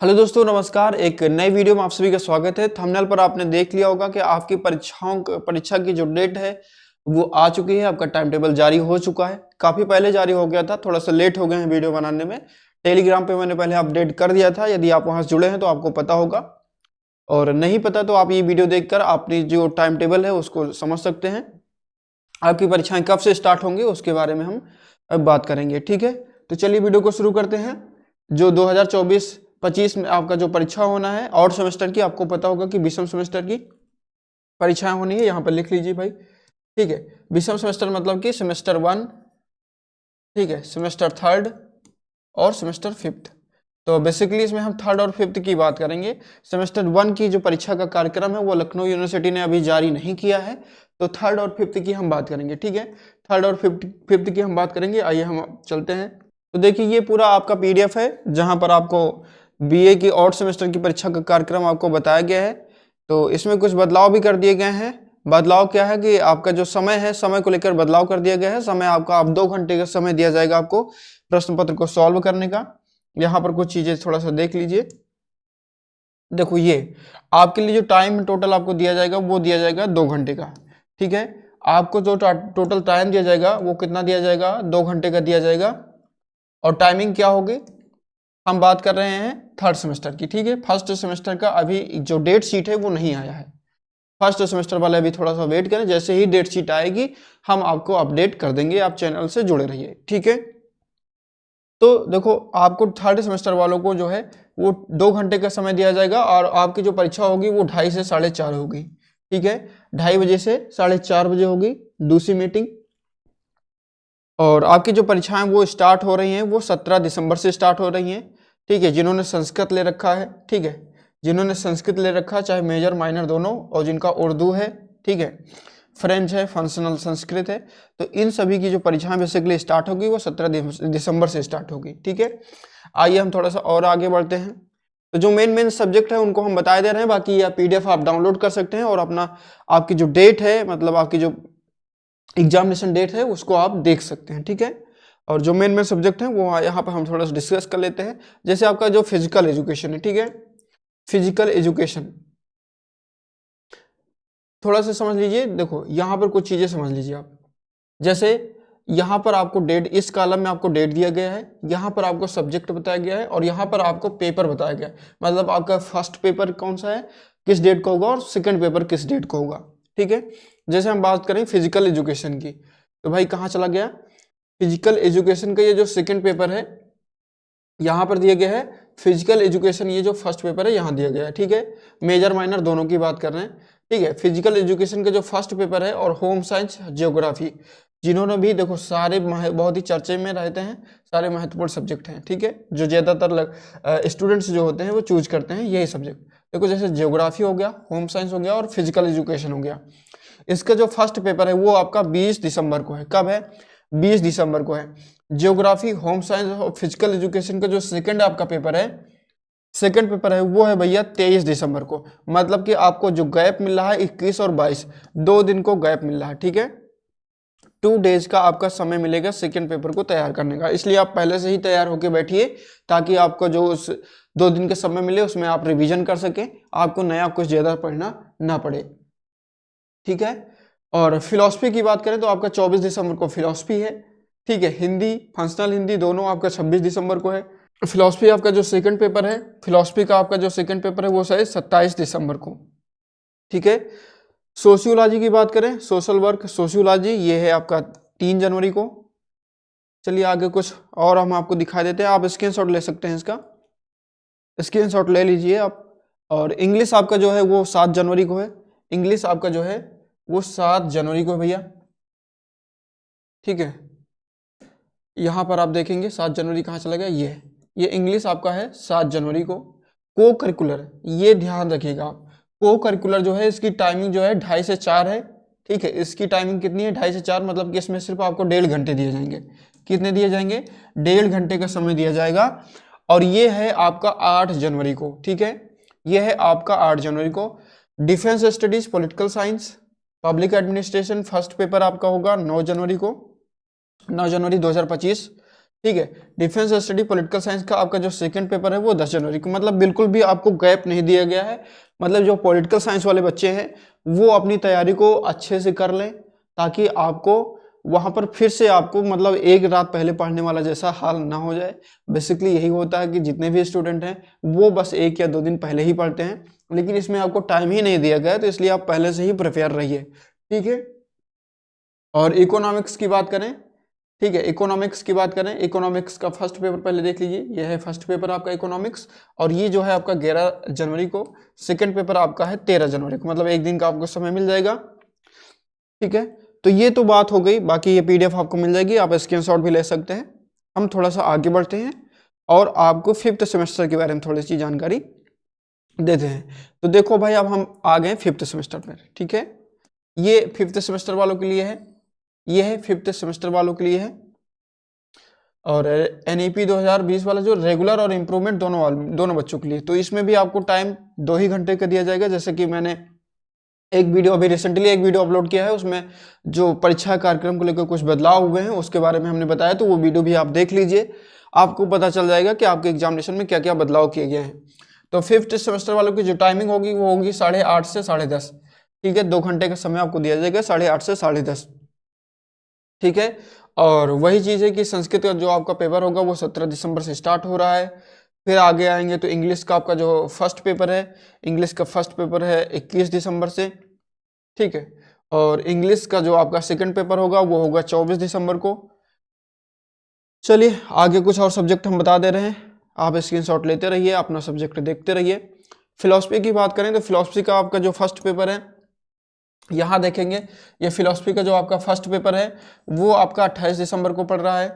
Hello दोस्तों, नमस्कार। एक नई वीडियो में आप सभी का स्वागत है। थंबनेल पर आपने देख लिया होगा कि आपकी परीक्षा की जो डेट है वो आ चुकी है। आपका टाइम टेबल जारी हो चुका है, काफ़ी पहले जारी हो गया था, थोड़ा सा लेट हो गए हैं वीडियो बनाने में। टेलीग्राम पे मैंने पहले अपडेट कर दिया था, यदि आप वहाँ से जुड़े हैं तो आपको पता होगा, और नहीं पता तो आप ये वीडियो देखकर अपनी जो टाइम टेबल है उसको समझ सकते हैं। आपकी परीक्षाएं कब से स्टार्ट होंगी उसके बारे में हम अब बात करेंगे, ठीक है। तो चलिए वीडियो को शुरू करते हैं। जो 2024-25 में आपका जो परीक्षा होना है और सेमेस्टर की, आपको पता होगा कि विषम सेमेस्टर की परीक्षाएं होनी है। यहाँ पर लिख लीजिए भाई, ठीक है। विषम सेमेस्टर मतलब कि सेमेस्टर 1, ठीक है, सेमेस्टर 3 और सेमेस्टर 5। तो बेसिकली इसमें हम 3rd और 5th की बात करेंगे। सेमेस्टर 1 की जो परीक्षा का कार्यक्रम है वो लखनऊ यूनिवर्सिटी ने अभी जारी नहीं किया है, तो 3rd और 5th की हम बात करेंगे, ठीक है। 3rd और 5th की हम बात करेंगे। आइए हम चलते हैं। तो देखिए, ये पूरा आपका पीडीएफ है जहां पर आपको बीए की और सेमेस्टर की परीक्षा का कार्यक्रम आपको बताया गया है। तो इसमें कुछ बदलाव भी कर दिए गए हैं। बदलाव क्या है कि आपका जो समय है, समय को लेकर बदलाव कर दिया गया है। समय आपका अब 2 घंटे का समय दिया जाएगा आपको प्रश्न पत्र को सॉल्व करने का। यहाँ पर कुछ चीजें थोड़ा सा देख लीजिए। देखो, ये आपके लिए जो टाइम टोटल आपको दिया जाएगा वो दिया जाएगा 2 घंटे का, ठीक है। आपको जो टोटल टाइम दिया जाएगा वो कितना दिया जाएगा, 2 घंटे का दिया जाएगा। और टाइमिंग क्या होगी, हम बात कर रहे हैं 3rd सेमेस्टर की, ठीक है। 1st सेमेस्टर का अभी जो डेट शीट है वो नहीं आया है। 1st सेमेस्टर वाले अभी थोड़ा सा वेट करें, जैसे ही डेट शीट आएगी हम आपको अपडेट कर देंगे। आप चैनल से जुड़े रहिए, ठीक है। तो देखो, आपको 3rd सेमेस्टर वालों को जो है वो 2 घंटे का समय दिया जाएगा, और आपकी जो परीक्षा होगी वो 2:30 से 4:30 होगी, ठीक है। 2:30 बजे से 4:30 बजे होगी दूसरी मीटिंग। और आपकी जो परीक्षाएं वो स्टार्ट हो रही हैं वो 17 दिसंबर से स्टार्ट हो रही हैं, ठीक है। जिन्होंने संस्कृत ले रखा है, ठीक है, जिन्होंने संस्कृत ले रखा है, चाहे मेजर माइनर दोनों, और जिनका उर्दू है, ठीक है, फ्रेंच है, फंक्शनल संस्कृत है, तो इन सभी की जो परीक्षाएं बेसिकली स्टार्ट होगी वो 17 दिसंबर से स्टार्ट होगी, ठीक है। आइए हम थोड़ा सा और आगे बढ़ते हैं। तो जो मेन सब्जेक्ट है उनको हम बता दे रहे हैं, बाकी ये पीडीएफ आप डाउनलोड कर सकते हैं और अपना आपकी जो डेट है, मतलब आपकी जो एग्जामिनेशन डेट है उसको आप देख सकते हैं, ठीक है। और जो मेन सब्जेक्ट है वो यहाँ पर हम थोड़ा सा डिस्कस कर लेते हैं। जैसे आपका जो फिजिकल एजुकेशन है, ठीक है, फिजिकल एजुकेशन थोड़ा सा समझ लीजिए। देखो, यहाँ पर कुछ चीजें समझ लीजिए आप। जैसे यहाँ पर आपको डेट, इस कॉलम में आपको डेट दिया गया है, यहाँ पर आपको सब्जेक्ट बताया गया है, और यहाँ पर आपको पेपर बताया गया है। मतलब आपका फर्स्ट पेपर कौन सा है, किस डेट को होगा, और सेकंड पेपर किस डेट को होगा, ठीक है। जैसे हम बात करें फिजिकल एजुकेशन की, तो भाई कहाँ चला गया, फिजिकल एजुकेशन का ये जो सेकंड पेपर है यहाँ पर दिया गया है। फिजिकल एजुकेशन ये जो फर्स्ट पेपर है यहाँ दिया गया है, ठीक है। मेजर माइनर दोनों की बात कर रहे हैं, ठीक है। फिजिकल एजुकेशन का जो फर्स्ट पेपर है, और होम साइंस जियोग्राफी, जिन्होंने भी देखो सारे बहुत ही चर्चे में रहते हैं, सारे महत्वपूर्ण सब्जेक्ट हैं, ठीक है, जो ज़्यादातर स्टूडेंट्स जो होते हैं वो चूज करते हैं यही सब्जेक्ट। देखो, जैसे जियोग्राफी हो गया, होम साइंस हो गया, और फिजिकल एजुकेशन हो गया। इसका जो फर्स्ट पेपर है वो आपका 20 दिसंबर को है। कब है, 20 दिसंबर को है। जियोग्राफी, होम साइंस और फिजिकल एजुकेशन का जो सेकंड आपका पेपर है, सेकंड पेपर है वो है भैया 23 दिसंबर को। मतलब कि आपको जो गैप मिल रहा है 21 और 22, 2 दिन को गैप मिल रहा है, ठीक है। 2 डेज का आपका समय मिलेगा सेकंड पेपर को तैयार करने का। इसलिए आप पहले से ही तैयार होकर बैठिए, ताकि आपको जो उस 2 दिन के समय मिले उसमें आप रिवीजन कर सकें, आपको नया कुछ ज़्यादा पढ़ना ना पड़े, ठीक है। और फिलॉसफी की बात करें तो आपका 24 दिसंबर को फिलॉसफी है, ठीक है। हिंदी, फंक्शनल हिंदी दोनों आपका 26 दिसंबर को है। फिलॉसफी आपका जो सेकंड पेपर है, फिलॉसफी का आपका जो सेकंड पेपर है वो शायद 27 दिसंबर को, ठीक है। सोशियोलॉजी की बात करें, सोशल वर्क सोशियोलॉजी, ये है आपका 3 जनवरी को। चलिए आगे कुछ और हम आपको दिखा देते हैं, आप स्क्रीनशॉट ले सकते हैं, इसका स्क्रीनशॉट ले लीजिए आप। और इंग्लिश आपका जो है वो 7 जनवरी को है। इंग्लिश आपका जो है वो 7 जनवरी को है भैया, ठीक है। यहाँ पर आप देखेंगे 7 जनवरी कहाँ चला गया, ये इंग्लिश आपका है 7 जनवरी को। को करिकुलर, ये ध्यान रखिएगा आप। को करिकुलर जो है इसकी टाइमिंग जो है 2:30 से 4 है, ठीक है। इसकी टाइमिंग कितनी है, 2:30 से 4, मतलब कि इसमें सिर्फ आपको 1.5 घंटे दिए जाएंगे। कितने दिए जाएंगे, 1.5 घंटे का समय दिया जाएगा। और ये है आपका 8 जनवरी को, ठीक है। ये है आपका 8 जनवरी को। Defence studies, political science, public administration first paper आपका होगा 9 जनवरी को, 9 जनवरी 2025, ठीक है। डिफेंस स्टडी पॉलिटिकल साइंस का आपका जो सेकंड पेपर है वो 10 जनवरी को, मतलब बिल्कुल भी आपको गैप नहीं दिया गया है। मतलब जो पॉलिटिकल साइंस वाले बच्चे हैं वो अपनी तैयारी को अच्छे से कर लें, ताकि आपको वहां पर फिर से आपको मतलब एक रात पहले पढ़ने वाला जैसा हाल ना हो जाए। बेसिकली यही होता है कि जितने भी स्टूडेंट हैं वो बस 1 या 2 दिन पहले ही पढ़ते हैं, लेकिन इसमें आपको टाइम ही नहीं दिया गया है, तो इसलिए आप पहले से ही प्रिपेयर रहिए। ठीक है। और इकोनॉमिक्स की बात करें, ठीक है, इकोनॉमिक्स की बात करें, इकोनॉमिक्स का फर्स्ट पेपर पहले देख लीजिए। यह है फर्स्ट पेपर आपका इकोनॉमिक्स, और ये जो है आपका 11 जनवरी को। सेकंड पेपर आपका है 13 जनवरी को, मतलब एक दिन का आपको समय मिल जाएगा। ठीक है। तो ये तो बात हो गई, बाकी ये पीडीएफ आपको मिल जाएगी, आप स्क्रीनशॉट भी ले सकते हैं। हम थोड़ा सा आगे बढ़ते हैं और आपको 5th सेमेस्टर के बारे में थोड़ी सी जानकारी देते हैं। तो देखो भाई, अब हम आ गए 5th सेमेस्टर पर। ठीक है, ये 5th सेमेस्टर वालों के लिए है, ये है 5th सेमेस्टर वालों के लिए है। और एनईपी 2020 वाला जो रेगुलर और इम्प्रूवमेंट दोनों बच्चों के लिए, तो इसमें भी आपको टाइम 2 ही घंटे का दिया जाएगा। जैसे कि मैंने एक वीडियो अभी रिसेंटली एक वीडियो अपलोड किया है, उसमें जो परीक्षा कार्यक्रम को लेकर कुछ बदलाव हुए हैं उसके बारे में हमने बताया, तो वो वीडियो भी आप देख लीजिए, आपको पता चल जाएगा कि आपके एग्जामिनेशन में क्या क्या बदलाव किए गए हैं। तो 5th सेमेस्टर वालों की जो टाइमिंग होगी वो होगी 8:30 से 10:30। ठीक है, 2 घंटे का समय आपको दिया जाएगा, 8:30 से 10:30। ठीक है। और वही चीज़ है कि संस्कृत का जो आपका पेपर होगा वो 17 दिसंबर से स्टार्ट हो रहा है। फिर आगे आएंगे तो इंग्लिश का आपका जो फर्स्ट पेपर है, इंग्लिश का फर्स्ट पेपर है 21 दिसंबर से। ठीक है। और इंग्लिश का जो आपका सेकंड पेपर होगा वो होगा 24 दिसंबर को। चलिए आगे कुछ और सब्जेक्ट हम बता दे रहे हैं, आप स्क्रीनशॉट लेते रहिए, अपना सब्जेक्ट देखते रहिए। फिलॉसफी की बात करें तो फिलॉसफी का आपका जो फर्स्ट पेपर है, यहाँ देखेंगे ये फिलॉसफी का जो आपका फर्स्ट पेपर है वो आपका 28 दिसंबर को पड़ रहा है।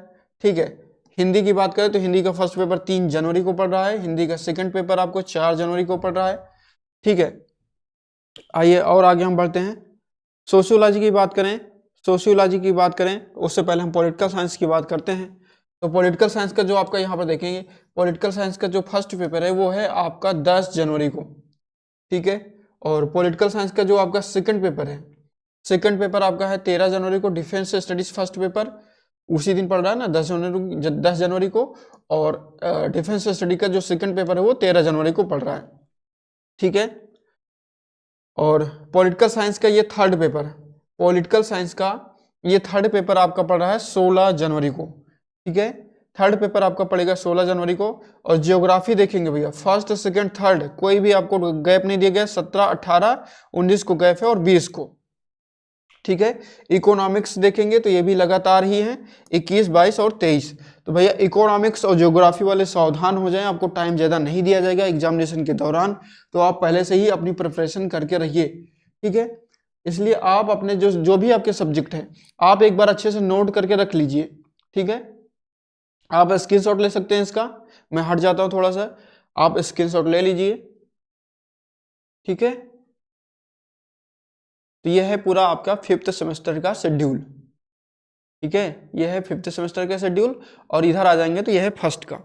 ठीक है। हिंदी की बात करें तो हिंदी का फर्स्ट पेपर 3 जनवरी को पड़ रहा है, हिंदी का सेकंड पेपर आपको 4 जनवरी को पड़ रहा है। ठीक है। आइए और आगे हम बढ़ते हैं। सोशियोलॉजी की बात करें, सोशियोलॉजी की बात करें उससे पहले हम पॉलिटिकल साइंस की बात करते हैं। तो पॉलिटिकल साइंस का जो आपका यहाँ पर देखेंगे, पॉलिटिकल साइंस का जो फर्स्ट पेपर है वो है आपका 10 जनवरी को। ठीक है। और पॉलिटिकल साइंस का जो आपका सेकंड पेपर है, सेकंड पेपर आपका है 13 जनवरी को। डिफेंस स्टडीज फर्स्ट पेपर उसी दिन पड़ रहा है ना, 10 जनवरी को। और डिफेंस स्टडी का जो सेकंड पेपर है वो 13 जनवरी को पड़ रहा है। ठीक है। और पॉलिटिकल साइंस का ये थर्ड पेपर, पॉलिटिकल साइंस का ये थर्ड पेपर आपका पड़ रहा है 16 जनवरी को। ठीक है। थर्ड पेपर आपका पड़ेगा 16 जनवरी को। और जियोग्राफी देखेंगे भैया, फर्स्ट सेकंड थर्ड कोई भी आपको गैप नहीं दिया गया, 17, 18, 19 को गैप है और 20 को। ठीक है। इकोनॉमिक्स देखेंगे तो ये भी लगातार ही है, 21, 22 और 23। तो भैया इकोनॉमिक्स और ज्योग्राफी वाले सावधान हो जाएं, आपको टाइम ज़्यादा नहीं दिया जाएगा एग्जामिनेशन के दौरान, तो आप पहले से ही अपनी प्रिपरेशन करके रहिए। ठीक है। इसलिए आप अपने जो जो भी आपके सब्जेक्ट हैं आप एक बार अच्छे से नोट करके रख लीजिए। ठीक है। आप स्क्रीनशॉट ले सकते हैं इसका, मैं हट जाता हूँ थोड़ा सा, आप स्क्रीनशॉट ले लीजिए। ठीक है। तो यह है पूरा आपका 5th सेमेस्टर का शेड्यूल। ठीक है, यह है 5th सेमेस्टर का शेड्यूल। और इधर आ जाएंगे तो यह है फर्स्ट का।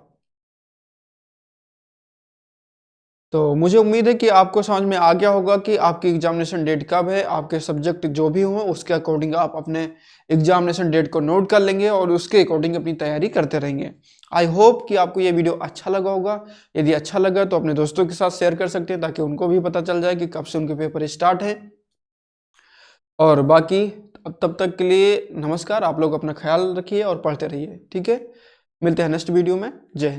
तो मुझे उम्मीद है कि आपको समझ में आ गया होगा कि आपकी एग्जामिनेशन डेट कब है, आपके सब्जेक्ट जो भी हों उसके अकॉर्डिंग आप अपने एग्जामिनेशन डेट को नोट कर लेंगे और उसके अकॉर्डिंग अपनी तैयारी करते रहेंगे। आई होप कि आपको ये वीडियो अच्छा लगा होगा। यदि अच्छा लगा तो अपने दोस्तों के साथ शेयर कर सकते हैं, ताकि उनको भी पता चल जाए कि कब से उनके पेपर स्टार्ट है। और बाकी तब तक के लिए नमस्कार, आप लोग अपना ख्याल रखिए और पढ़ते रहिए। ठीक है, मिलते हैं नेक्स्ट वीडियो में। जय हिंद।